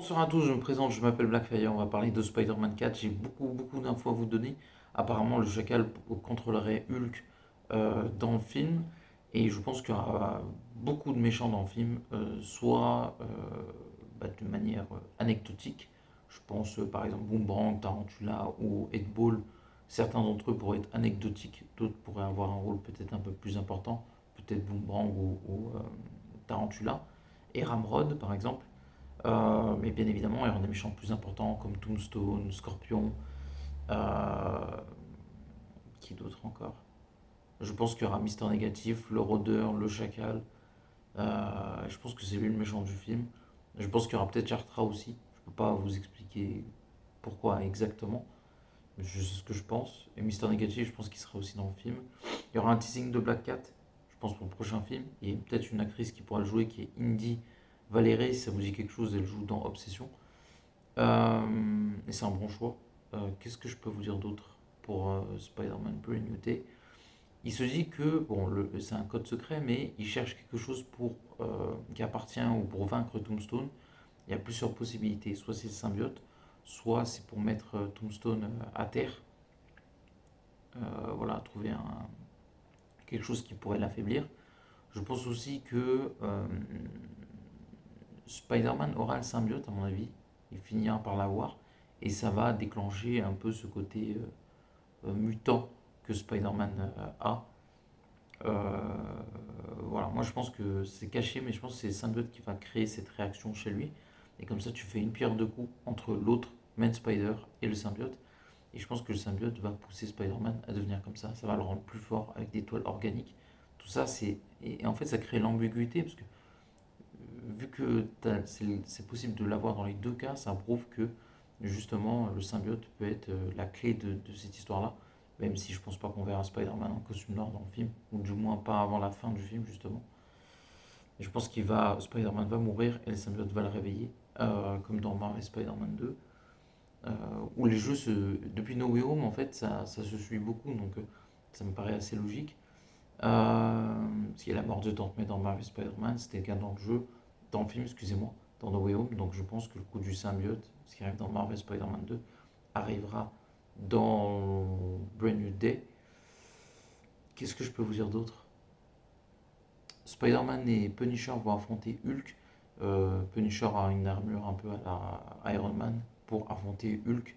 Bonsoir à tous, je me présente, je m'appelle Blackfire, on va parler de Spider-Man 4. J'ai beaucoup d'infos à vous donner. Apparemment, le chacal contrôlerait Hulk dans le film, et je pense qu'il y aura beaucoup de méchants dans le film, soit de manière anecdotique. Je pense par exemple Boomerang, Tarantula ou Ed Ball. Certains d'entre eux pourraient être anecdotiques, d'autres pourraient avoir un rôle peut-être un peu plus important, peut-être Boomerang ou Tarantula. Et Ramrod, par exemple. Mais bien évidemment, il y aura des méchants plus importants comme Tombstone, Scorpion, euh, qui d'autre encore? Je pense qu'il y aura Mister Négatif, le Rôdeur, le Chacal. Je pense que c'est lui le méchant du film. Je pense qu'il y aura peut-être Chartra aussi. Je ne peux pas vous expliquer pourquoi exactement, mais je sais ce que je pense. Et Mister Négatif, je pense qu'il sera aussi dans le film. Il y aura un teasing de Black Cat, je pense, pour le prochain film. Il y a peut-être une actrice qui pourra le jouer qui est Indy Valéré, si ça vous dit quelque chose, elle joue dans Obsession. Et c'est un bon choix. Qu'est-ce que je peux vous dire d'autre pour Spider-Man Brand New Day? Il se dit que, bon, c'est un code secret, mais il cherche quelque chose qui appartient ou pour vaincre Tombstone. Il y a plusieurs possibilités. Soit c'est le symbiote, soit c'est pour mettre Tombstone à terre. Voilà, trouver quelque chose qui pourrait l'affaiblir. Je pense aussi que Spider-Man aura le symbiote, à mon avis. Il finira par l'avoir. Et ça va déclencher un peu ce côté mutant que Spider-Man a. Euh, voilà, moi je pense que c'est caché, mais je pense que c'est le symbiote qui va créer cette réaction chez lui. Et comme ça, tu fais une pierre deux coups entre l'autre, Man Spider, et le symbiote. Et je pense que le symbiote va pousser Spider-Man à devenir comme ça. Ça va le rendre plus fort avec des toiles organiques. Tout ça, c'est. Et en fait, ça crée l'ambiguïté, parce que vu que c'est possible de l'avoir dans les deux cas, ça prouve que justement le symbiote peut être la clé de cette histoire-là. Même si je pense pas qu'on verra Spider-Man en costume noir dans le film, ou du moins pas avant la fin du film justement. Et je pense Spider-Man va mourir et le symbiote va le réveiller, comme dans Marvel Spider-Man 2, euh, où les jeux depuis No Way Home en fait ça se suit beaucoup, donc ça me paraît assez logique. Parce qu'il y a la mort de Tante May dans Marvel Spider-Man, c'était le cas dans le jeu, dans le film, excusez-moi, dans No Way Home. Donc je pense que le coup du symbiote, ce qui arrive dans Marvel Spider-Man 2, arrivera dans Brand New Day. Qu'est-ce que je peux vous dire d'autre? Spider-Man et Punisher vont affronter Hulk. Punisher a une armure un peu à la Iron Man pour affronter Hulk.